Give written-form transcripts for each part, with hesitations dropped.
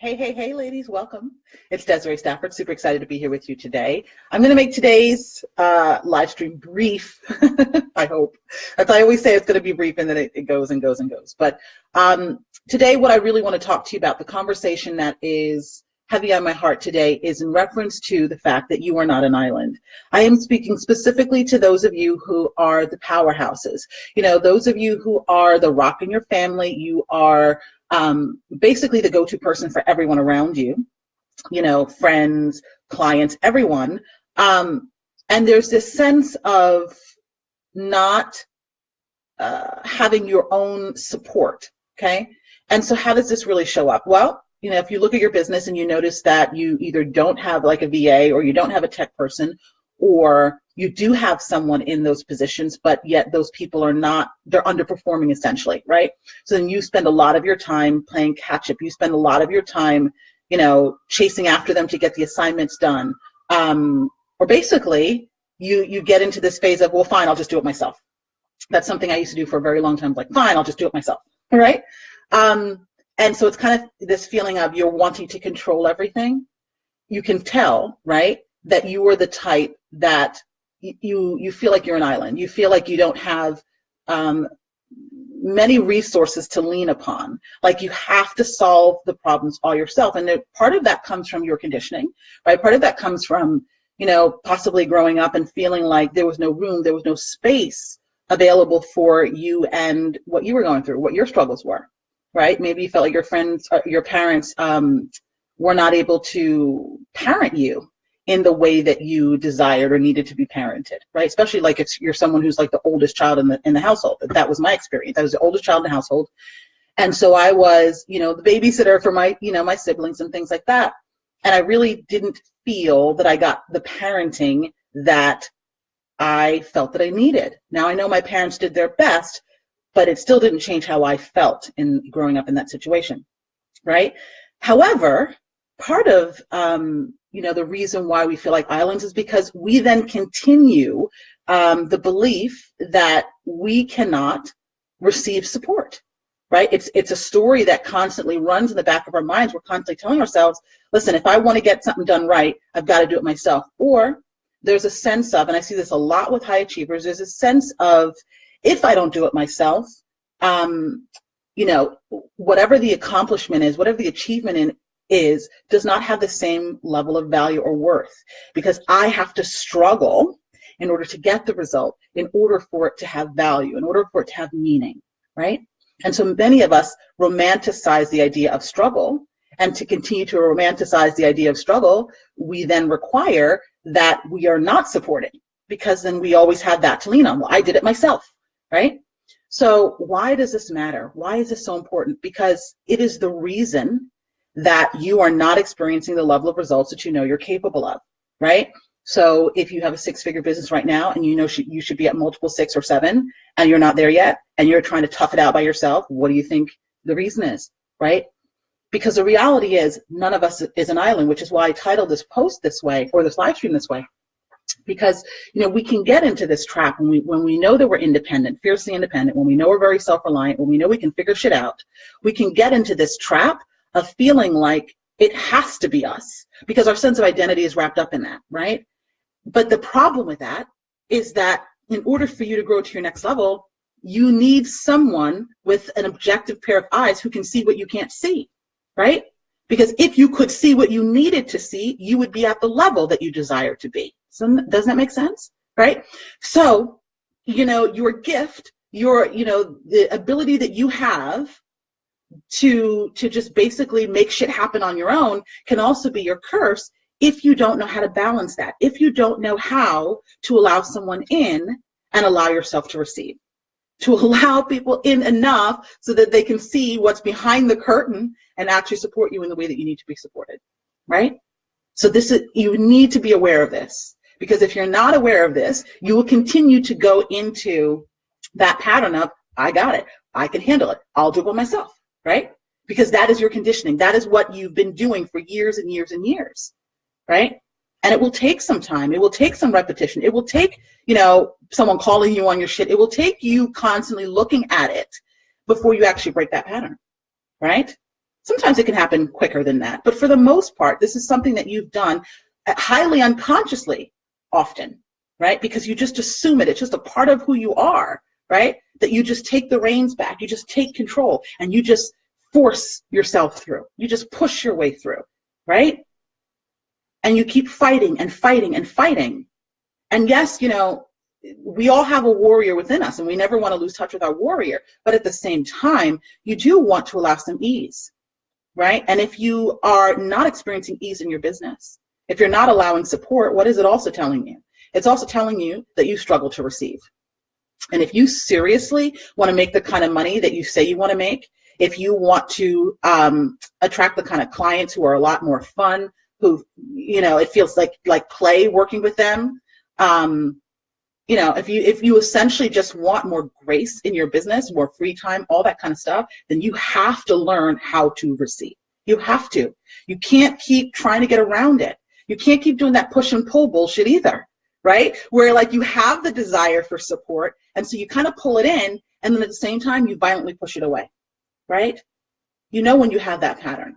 Hey, ladies, welcome. It's Desiree Stafford. Super excited to be here with you today. I'm going to make today's live stream brief, I hope. As I always say, it's going to be brief, and then it goes and goes and goes. But today, what I really want to talk to you about, the conversation that is heavy on my heart today, is in reference to the fact that you are not an island. I am speaking specifically to those of you who are the powerhouses. You know, those of you who are the rock in your family. You are basically the go-to person for everyone around you, you know, friends, clients, everyone. And there's this sense of not having your own support, okay? And so how does this really show up? Well, you know, if you look at your business and you notice that you either don't have like a VA, or you don't have a tech person, or you do have someone in those positions, but yet those people are not, they're underperforming essentially, right? So then you spend a lot of your time playing catch up. You spend a lot of your time, you know, chasing after them to get the assignments done. Or basically you get into this phase of, well, fine, I'll just do it myself. That's something I used to do for a very long time. Like, fine, I'll just do it myself, all right? And so it's kind of this feeling of you're wanting to control everything. You can tell, right, that you are the type that you feel like you're an island. You feel like you don't have many resources to lean upon. Like you have to solve the problems all yourself. And part of that comes from your conditioning, right? Part of that comes from, you know, possibly growing up and feeling like there was no room, there was no space available for you and what you were going through, what your struggles were, right? Maybe you felt like your friends, your parents were not able to parent you in the way that you desired or needed to be parented, right? Especially like if you're someone who's like the oldest child in the household. That was my experience. I was the oldest child in the household. And so I was, you know, the babysitter for my, you know, my siblings and things like that. And I really didn't feel that I got the parenting that I felt that I needed. Now I know my parents did their best, but it still didn't change how I felt in growing up in that situation, right? However, part of, you know, the reason why we feel like islands is because we then continue the belief that we cannot receive support, right? It's a story that constantly runs in the back of our minds. We're constantly telling ourselves, listen, if I want to get something done right, I've got to do it myself. Or there's a sense of, and I see this a lot with high achievers, there's a sense of, if I don't do it myself, you know, whatever the accomplishment is, whatever the achievement is, does not have the same level of value or worth, because I have to struggle in order to get the result, in order for it to have value, in order for it to have meaning, right? And so many of us romanticize the idea of struggle, and to continue to romanticize the idea of struggle, we then require that we are not supporting, because then we always have that to lean on. Well, I did it myself, right? So why does this matter? Why is this so important? Because it is the reason that you are not experiencing the level of results that you know you're capable of, right? So if you have a six-figure business right now and you know you should be at multiple 6 or 7 and you're not there yet and you're trying to tough it out by yourself, what do you think the reason is, right? Because the reality is none of us is an island, which is why I titled this post this way, or this live stream this way. Because, you know, we can get into this trap when we know that we're independent, fiercely independent, when we know we're very self-reliant, when we know we can figure shit out, we can get into this trap of feeling like it has to be us, because our sense of identity is wrapped up in that, right? But the problem with that is that in order for you to grow to your next level, you need someone with an objective pair of eyes who can see what you can't see, right? Because if you could see what you needed to see, you would be at the level that you desire to be. So doesn't that make sense, right? So, you know, your gift, you know, the ability that you have to just basically make shit happen on your own can also be your curse if you don't know how to balance that, if you don't know how to allow someone in and allow yourself to receive, to allow people in enough so that they can see what's behind the curtain and actually support you in the way that you need to be supported, right? So you need to be aware of this, because if you're not aware of this, you will continue to go into that pattern of, I got it, I can handle it, I'll do it by myself, right? Because that is your conditioning. That is what you've been doing for years and years and years, right? And it will take some time. It will take some repetition. It will take, you know, someone calling you on your shit. It will take you constantly looking at it before you actually break that pattern, right? Sometimes it can happen quicker than that. But for the most part, this is something that you've done highly unconsciously often, right? Because you just assume it. It's just a part of who you are, right? That you just take the reins back. You just take control and you just force yourself through. You just push your way through, right? And you keep fighting and fighting and fighting. And yes, you know, we all have a warrior within us and we never want to lose touch with our warrior. But at the same time, you do want to allow some ease, right? And if you are not experiencing ease in your business, if you're not allowing support, what is it also telling you? It's also telling you that you struggle to receive. And if you seriously want to make the kind of money that you say you want to make, if you want to attract the kind of clients who are a lot more fun, who, you know, it feels like play working with them, you know, if you essentially just want more grace in your business, more free time, all that kind of stuff, then you have to learn how to receive. You have to. You can't keep trying to get around it. You can't keep doing that push and pull bullshit either, right? Where like you have the desire for support, and so you kind of pull it in, and then at the same time you violently push it away, right? You know when you have that pattern.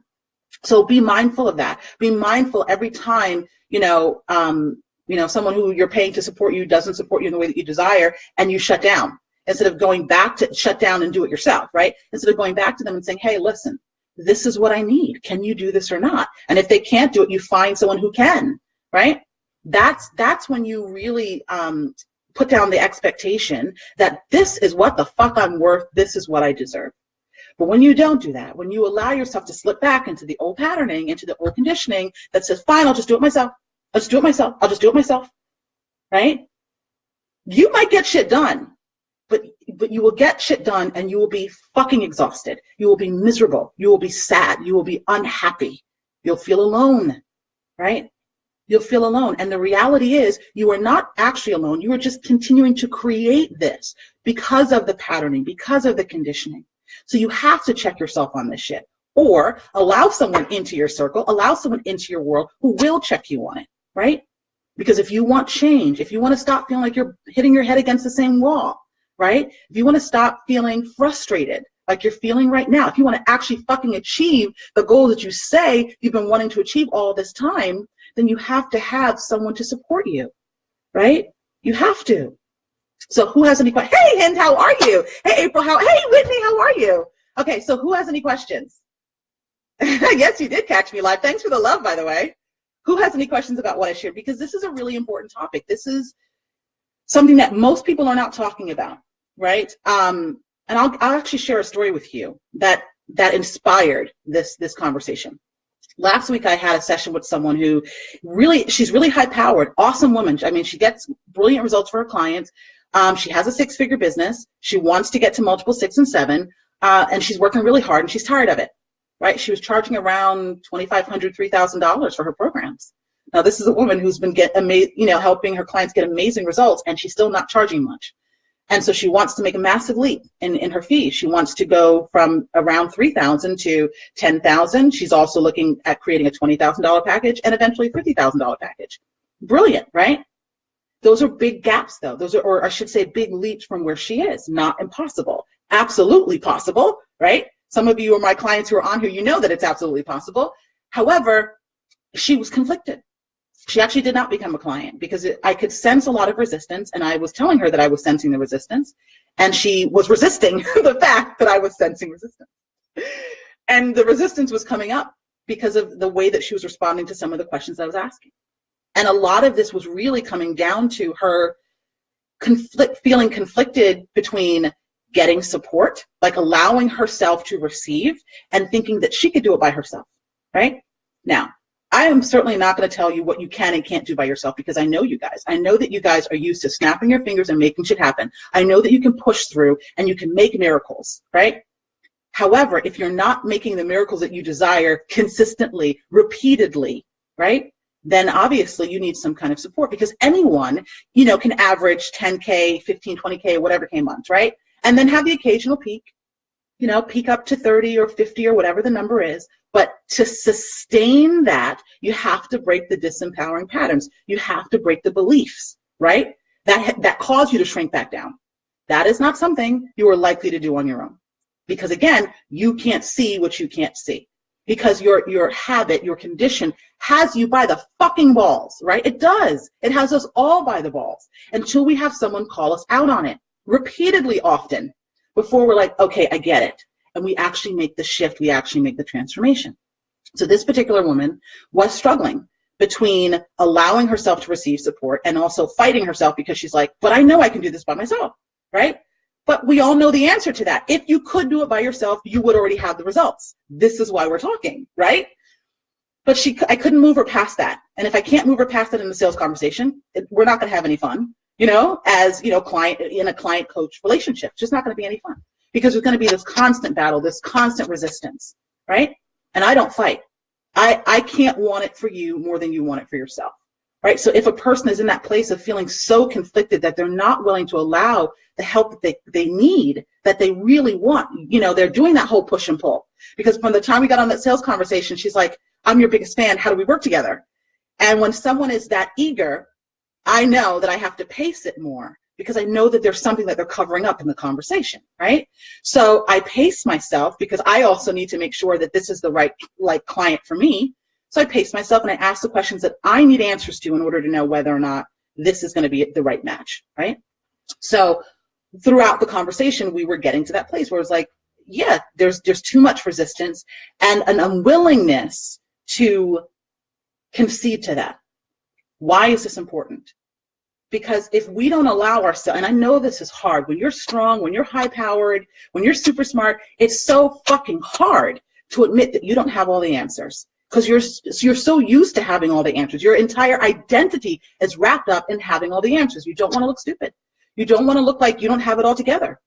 So be mindful of that. Be mindful every time, you know, someone who you're paying to support you doesn't support you in the way that you desire, and you shut down. Instead of going back to shut down and do it yourself, right? Instead of going back to them and saying, hey, listen, this is what I need. Can you do this or not? And if they can't do it, you find someone who can, right? That's when you really put down the expectation that this is what the fuck I'm worth. This is what I deserve. But when you don't do that, when you allow yourself to slip back into the old patterning, into the old conditioning that says, fine, I'll just do it myself. I'll just do it myself. I'll just do it myself, right? You might get shit done, but you will get shit done and you will be fucking exhausted. You will be miserable. You will be sad. You will be unhappy. You'll feel alone, right? You'll feel alone. And the reality is you are not actually alone. You are just continuing to create this because of the patterning, because of the conditioning. So you have to check yourself on this shit, or allow someone into your circle, allow someone into your world who will check you on it, right? Because if you want change, if you want to stop feeling like you're hitting your head against the same wall, right? If you want to stop feeling frustrated like you're feeling right now, if you want to actually fucking achieve the goal that you say you've been wanting to achieve all this time, then you have to have someone to support you, right? You have to. So who has any questions? Hey, Hind, how are you? Hey, April, hey, Whitney, how are you? Okay, so who has any questions? Yes, you did catch me live. Thanks for the love, by the way. Who has any questions about what I shared? Because this is a really important topic. This is something that most people are not talking about, right? And I'll actually share a story with you that inspired this conversation. Last week, I had a session with someone who she's really high-powered, awesome woman. I mean, she gets brilliant results for her clients. She has a six-figure business. She wants to get to multiple 6 and 7, and she's working really hard, and she's tired of it, right? She was charging around $2,500, $3,000 for her programs. Now, this is a woman who's been helping her clients get amazing results, and she's still not charging much. And so she wants to make a massive leap in her fees. She wants to go from around $3,000 to $10,000. She's also looking at creating a $20,000 package and eventually $50,000 package. Brilliant, right? Those are big gaps, though. Those are, or I should say, big leaps from where she is. Not impossible. Absolutely possible, right? Some of you are my clients who are on here. You know that it's absolutely possible. However, she was conflicted. She actually did not become a client because I could sense a lot of resistance, and I was telling her that I was sensing the resistance, and she was resisting the fact that I was sensing resistance. And the resistance was coming up because of the way that she was responding to some of the questions I was asking. And a lot of this was really coming down to her feeling conflicted between getting support, like allowing herself to receive, and thinking that she could do it by herself, right? Now, I am certainly not going to tell you what you can and can't do by yourself, because I know you guys. I know that you guys are used to snapping your fingers and making shit happen. I know that you can push through and you can make miracles, right? However, if you're not making the miracles that you desire consistently, repeatedly, right, then obviously you need some kind of support, because anyone, can average 10K, 15, 20K, whatever K months, right? And then have the occasional peak, peak up to 30 or 50 or whatever the number is. But to sustain that, you have to break the disempowering patterns. You have to break the beliefs, right? That cause you to shrink back down. That is not something you are likely to do on your own. Because again, you can't see what you can't see. because your habit, your condition has you by the fucking balls, right? It does. It has us all by the balls until we have someone call us out on it repeatedly, often, before we're like, okay, I get it. And we actually make the shift. We actually make the transformation. So this particular woman was struggling between allowing herself to receive support and also fighting herself because she's like, but I know I can do this by myself, right? But we all know the answer to that. If you could do it by yourself, you would already have the results. This is why we're talking, right? But I couldn't move her past that. And if I can't move her past it in the sales conversation, we're not going to have any fun, as, client in a client coach relationship. It's just not going to be any fun because there's going to be this constant battle, this constant resistance, right? And I don't fight. I can't want it for you more than you want it for yourself, right? So if a person is in that place of feeling so conflicted that they're not willing to allow the help that they need, that they really want, they're doing that whole push and pull. Because from the time we got on that sales conversation, she's like, I'm your biggest fan. How do we work together? And when someone is that eager, I know that I have to pace it more because I know that there's something that they're covering up in the conversation, right? So I pace myself because I also need to make sure that this is the right client for me. So I pace myself and I ask the questions that I need answers to in order to know whether or not this is going to be the right match, right? So throughout the conversation, we were getting to that place where it's like, yeah, there's too much resistance and an unwillingness to concede to that. Why is this important? Because if we don't allow ourselves, and I know this is hard, when you're strong, when you're high powered, when you're super smart, it's so fucking hard to admit that you don't have all the answers because you're so used to having all the answers. Your entire identity is wrapped up in having all the answers. You don't want to look stupid. You don't want to look like you don't have it all together,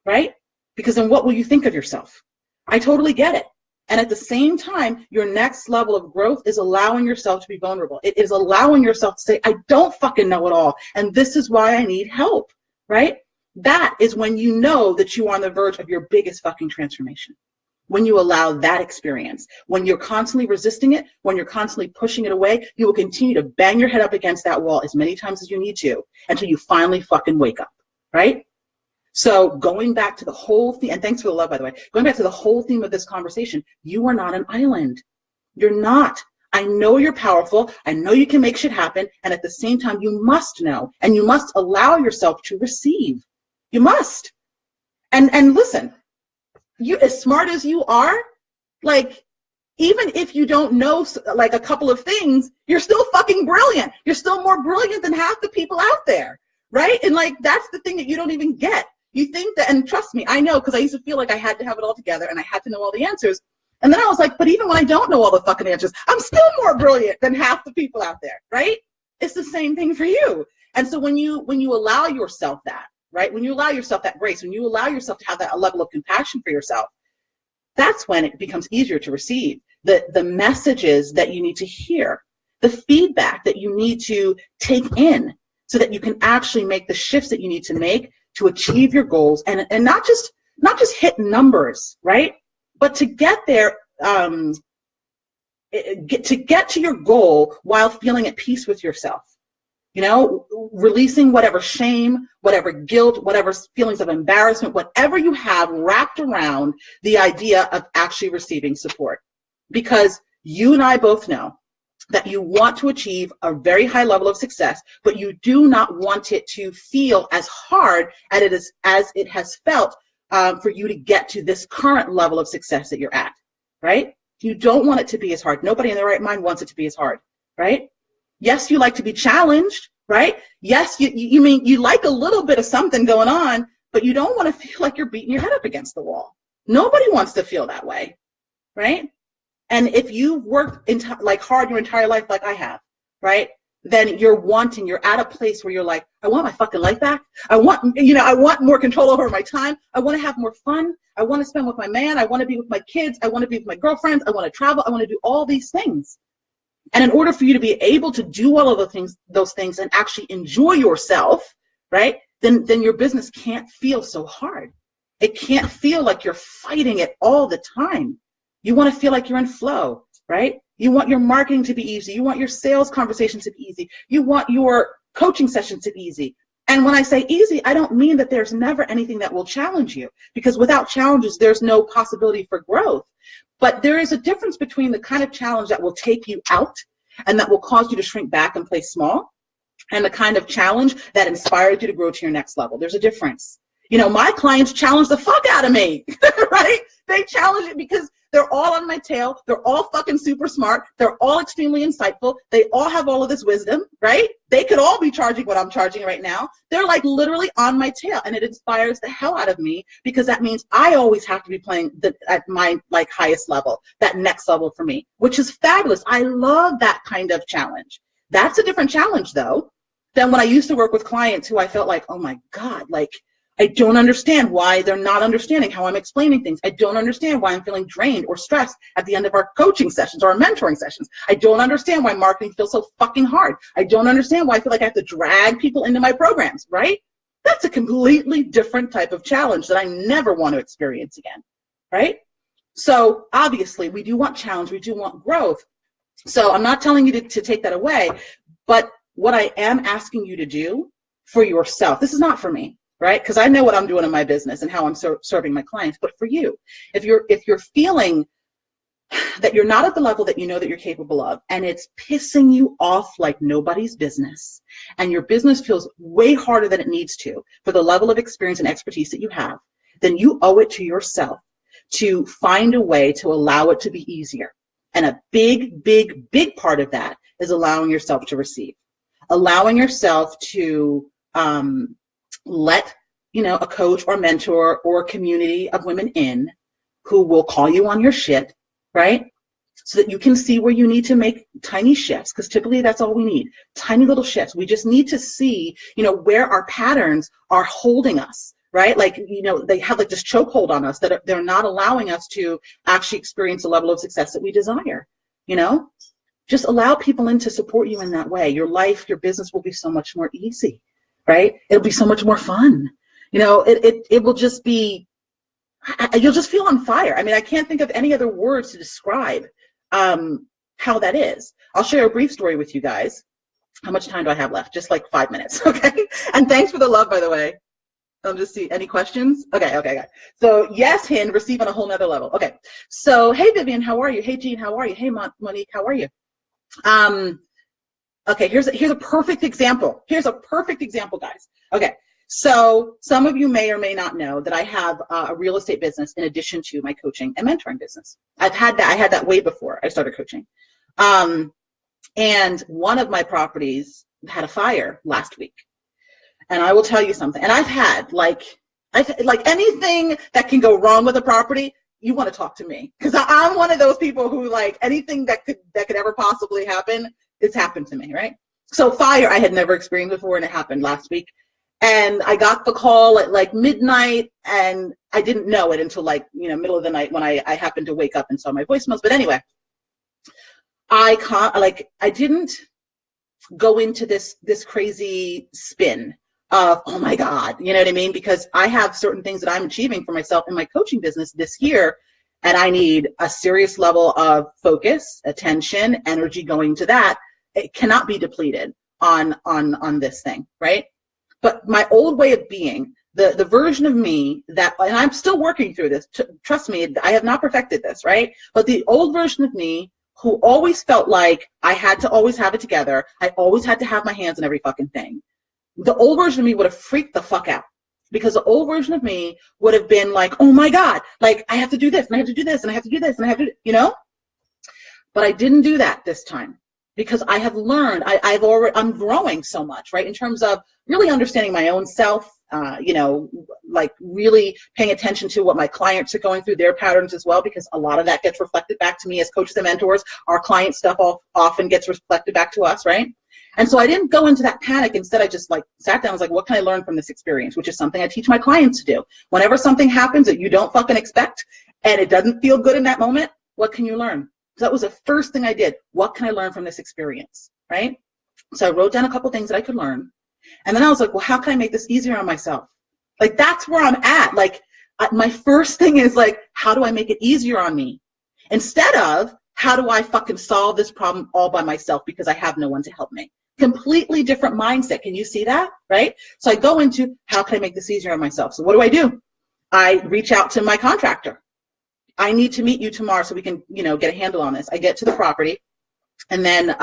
right? Because then what will you think of yourself? I totally get it. And at the same time, your next level of growth is allowing yourself to be vulnerable. It is allowing yourself to say, I don't fucking know it all. And this is why I need help, right? That is when you know that you are on the verge of your biggest fucking transformation. When you allow that experience, when you're constantly resisting it, when you're constantly pushing it away, you will continue to bang your head up against that wall as many times as you need to until you finally fucking wake up, right? So going back to the whole theme, and thanks for the love, by the way, going back to the whole theme of this conversation, you are not an island. You're not. I know you're powerful. I know you can make shit happen. And at the same time, you must know, and you must allow yourself to receive. You must. And listen, you, as smart as you are, like, even if you don't know like a couple of things, you're still fucking brilliant. You're still more brilliant than half the people out there, right? And like, that's the thing that you don't even get. You think that, and trust me, I know, because I used to feel like I had to have it all together and I had to know all the answers. And then I was like, but even when I don't know all the fucking answers, I'm still more brilliant than half the people out there, right? It's the same thing for you. And so when you allow yourself that, right? When you allow yourself that grace, when you allow yourself to have that level of compassion for yourself, that's when it becomes easier to receive the messages that you need to hear, the feedback that you need to take in so that you can actually make the shifts that you need to make to achieve your goals and not just hit numbers, right? But to get there, to get to your goal while feeling at peace with yourself, releasing whatever shame, whatever guilt, whatever feelings of embarrassment, whatever you have wrapped around the idea of actually receiving support. Because you and I both know that you want to achieve a very high level of success, but you do not want it to feel as hard as it has felt for you to get to this current level of success that you're at, right? You don't want it to be as hard. Nobody in their right mind wants it to be as hard, right? Yes, you like to be challenged, right? Yes, you mean you like a little bit of something going on, but you don't want to feel like you're beating your head up against the wall. Nobody wants to feel that way, right? And if you've worked hard your entire life like I have, right, then you're at a place where you're like, I want my fucking life back. I want more control over my time. I want to have more fun. I want to spend with my man. I want to be with my kids. I want to be with my girlfriends. I want to travel. I want to do all these things. And in order for you to be able to do all of those things and actually enjoy yourself, right, then your business can't feel so hard. It can't feel like you're fighting it all the time. You want to feel like you're in flow, right? You want your marketing to be easy. You want your sales conversations to be easy. You want your coaching sessions to be easy. And when I say easy, I don't mean that there's never anything that will challenge you, because without challenges, there's no possibility for growth. But there is a difference between the kind of challenge that will take you out and that will cause you to shrink back and play small, and the kind of challenge that inspired you to grow to your next level. There's a difference. You know, my clients challenge the fuck out of me, right? They challenge it because they're all on my tail. They're all fucking super smart. They're all extremely insightful. They all have all of this wisdom, right? They could all be charging what I'm charging right now. They're like literally on my tail, and it inspires the hell out of me because that means I always have to be playing at my like highest level, that next level for me, which is fabulous. I love that kind of challenge. That's a different challenge though than when I used to work with clients who I felt like, oh my God, like I don't understand why they're not understanding how I'm explaining things. I don't understand why I'm feeling drained or stressed at the end of our coaching sessions or our mentoring sessions. I don't understand why marketing feels so fucking hard. I don't understand why I feel like I have to drag people into my programs, right? That's a completely different type of challenge that I never want to experience again, right? So obviously we do want challenge, we do want growth. So I'm not telling you to take that away, but what I am asking you to do for yourself, this is not for me, right? Because I know what I'm doing in my business and how I'm serving my clients. But for you, if you're feeling that you're not at the level that you know that you're capable of, and it's pissing you off like nobody's business, and your business feels way harder than it needs to for the level of experience and expertise that you have, then you owe it to yourself to find a way to allow it to be easier. And a big, big, big part of that is allowing yourself to receive, allowing yourself to let a coach or mentor or a community of women in who will call you on your shit, right? So that you can see where you need to make tiny shifts, because typically that's all we need, tiny little shifts. We just need to see, where our patterns are holding us, right? Like, they have like this chokehold on us that they're not allowing us to actually experience the level of success that we desire, Just allow people in to support you in that way. Your life, your business will be so much more easy, right? It'll be so much more fun. It will just be, you'll just feel on fire. I mean, I can't think of any other words to describe how that is. I'll share a brief story with you guys. How much time do I have left? Just like 5 minutes, okay? And thanks for the love, by the way. I'll just see, any questions? Okay. So yes, Hind, receive on a whole nother level. Okay, so hey, Vivian, how are you? Hey, Jean, how are you? Hey, Monique, how are you? Okay, here's a perfect example. Here's a perfect example, guys. Okay, so some of you may or may not know that I have a real estate business in addition to my coaching and mentoring business. I had that way before I started coaching. And one of my properties had a fire last week. And I will tell you something. And I've had like anything that can go wrong with a property, you want to talk to me, because I'm one of those people who like anything that could ever possibly happen, it's happened to me, right? So fire I had never experienced before, and it happened last week. And I got the call at like midnight, and I didn't know it until like middle of the night when I happened to wake up and saw my voicemails. But anyway, I didn't go into this crazy spin of, oh my God, you know what I mean? Because I have certain things that I'm achieving for myself in my coaching business this year, and I need a serious level of focus, attention, energy going to that. It cannot be depleted on this thing, right? But my old way of being, the version of me that, and I'm still working through this, trust me, I have not perfected this, right? But the old version of me who always felt like I had to always have it together, I always had to have my hands in every fucking thing, the old version of me would have freaked the fuck out, because the old version of me would have been like, oh my God, like I have to do this and I have to do this and I have to do this and I have to, but I didn't do that this time, because I have learned, I'm growing so much, right? In terms of really understanding my own self, like really paying attention to what my clients are going through, their patterns as well, because a lot of that gets reflected back to me as coaches and mentors. Our client stuff often gets reflected back to us, right? And so I didn't go into that panic. Instead, I just like sat down. I was like, what can I learn from this experience? Which is something I teach my clients to do. Whenever something happens that you don't fucking expect and it doesn't feel good in that moment, what can you learn? So that was the first thing I did. What can I learn from this experience, right? So I wrote down a couple things that I could learn. And then I was like, well, how can I make this easier on myself? Like, that's where I'm at. Like, my first thing is like, how do I make it easier on me? Instead of, how do I fucking solve this problem all by myself because I have no one to help me? Completely different mindset. Can you see that? Right? So I go into, how can I make this easier on myself? So what do? I reach out to my contractor. I need to meet you tomorrow so we can, get a handle on this. I get to the property. And then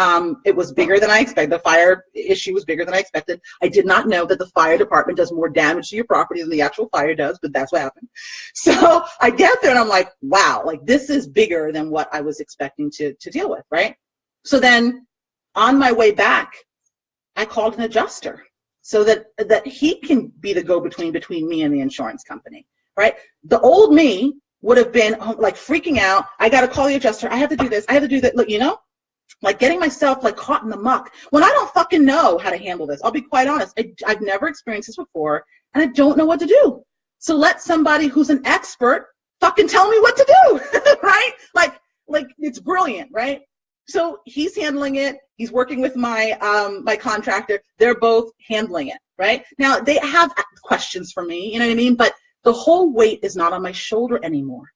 it was bigger than I expected. The fire issue was bigger than I expected. I did not know that the fire department does more damage to your property than the actual fire does, but that's what happened. So I get there and I'm like, wow, like this is bigger than what I was expecting to deal with, right? So then on my way back, I called an adjuster so that he can be the go-between between me and the insurance company, right? The old me would have been like freaking out. I got to call the adjuster. I have to do this. I have to do that. Look, like getting myself like caught in the muck when I don't fucking know how to handle this. I'll be quite honest. I've never experienced this before and I don't know what to do. So let somebody who's an expert fucking tell me what to do, right? Like it's brilliant, right? So he's handling it. He's working with my my contractor. They're both handling it, right? Now they have questions for me, you know what I mean? But the whole weight is not on my shoulder anymore.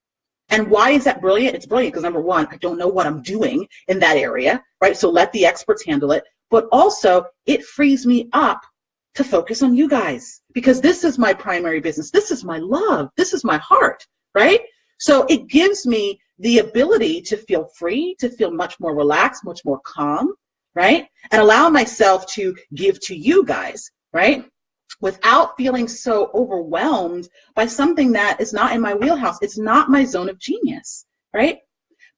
And why is that brilliant? It's brilliant because number one, I don't know what I'm doing in that area, right? So let the experts handle it. But also it frees me up to focus on you guys because this is my primary business. This is my love. This is my heart, right? So it gives me the ability to feel free, to feel much more relaxed, much more calm, right? And allow myself to give to you guys, right? Without feeling so overwhelmed by something that is not in my wheelhouse. It's not my zone of genius, right?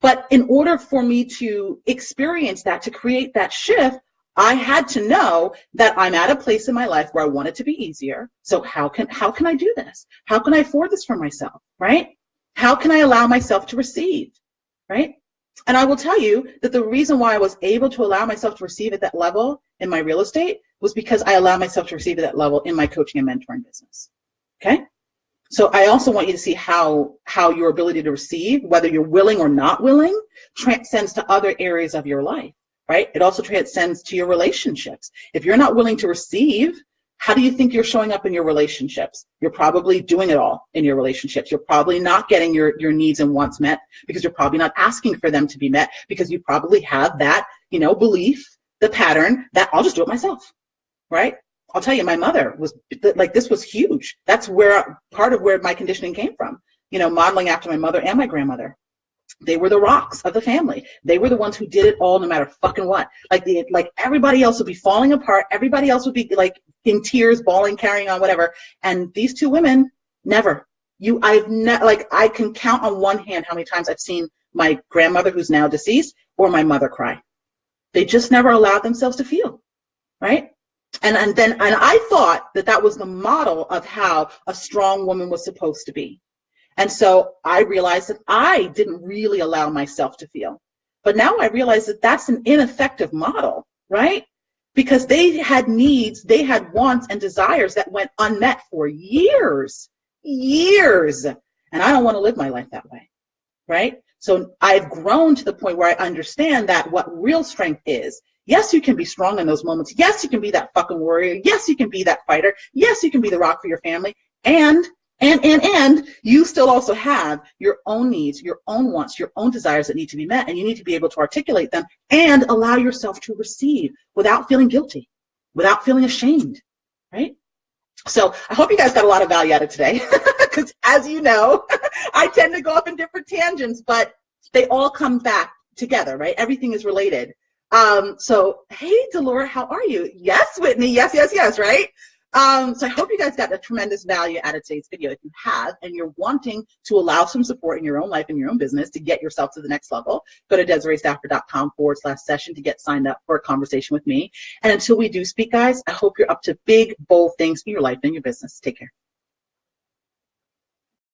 But in order for me to experience that, to create that shift, I had to know that I'm at a place in my life where I want it to be easier. So how can I do this? How can I afford this for myself, right? How can I allow myself to receive, right? And I will tell you that the reason why I was able to allow myself to receive at that level in my real estate was because I allowed myself to receive at that level in my coaching and mentoring business. Okay? So I also want you to see how your ability to receive, whether you're willing or not willing, transcends to other areas of your life, right? It also transcends to your relationships. If you're not willing to receive, how do you think you're showing up in your relationships? You're probably doing it all in your relationships. You're probably not getting your needs and wants met because you're probably not asking for them to be met because you probably have that, belief, the pattern that I'll just do it myself, right? I'll tell you, my mother was like, this was huge. That's where part of where my conditioning came from, modeling after my mother and my grandmother. They were the rocks of the family. They were the ones who did it all no matter fucking what. Like everybody else would be falling apart. Everybody else would be like in tears, bawling, carrying on, whatever. And these two women, never. I can count on one hand how many times I've seen my grandmother, who's now deceased, or my mother cry. They just never allowed themselves to feel, right? And I thought that was the model of how a strong woman was supposed to be. And so I realized that I didn't really allow myself to feel. But now I realize that that's an ineffective model, right? Because they had needs, they had wants and desires that went unmet for years. And I don't want to live my life that way, right? So I've grown to the point where I understand that what real strength is. Yes, you can be strong in those moments. Yes, you can be that fucking warrior. Yes, you can be that fighter. Yes, you can be the rock for your family. And you still also have your own needs, your own wants, your own desires that need to be met, and you need to be able to articulate them and allow yourself to receive without feeling guilty, without feeling ashamed, right? So I hope you guys got a lot of value out of today, because as you know, I tend to go off in different tangents, but they all come back together, right? Everything is related. So, hey, Delora, how are you? Yes, Whitney, yes, right? So I hope you guys got a tremendous value out of today's video. If you have, and you're wanting to allow some support in your own life and your own business to get yourself to the next level, go to DesireeStafford.com/session to get signed up for a conversation with me. And until we do speak, guys, I hope you're up to big, bold things in your life and your business. Take care.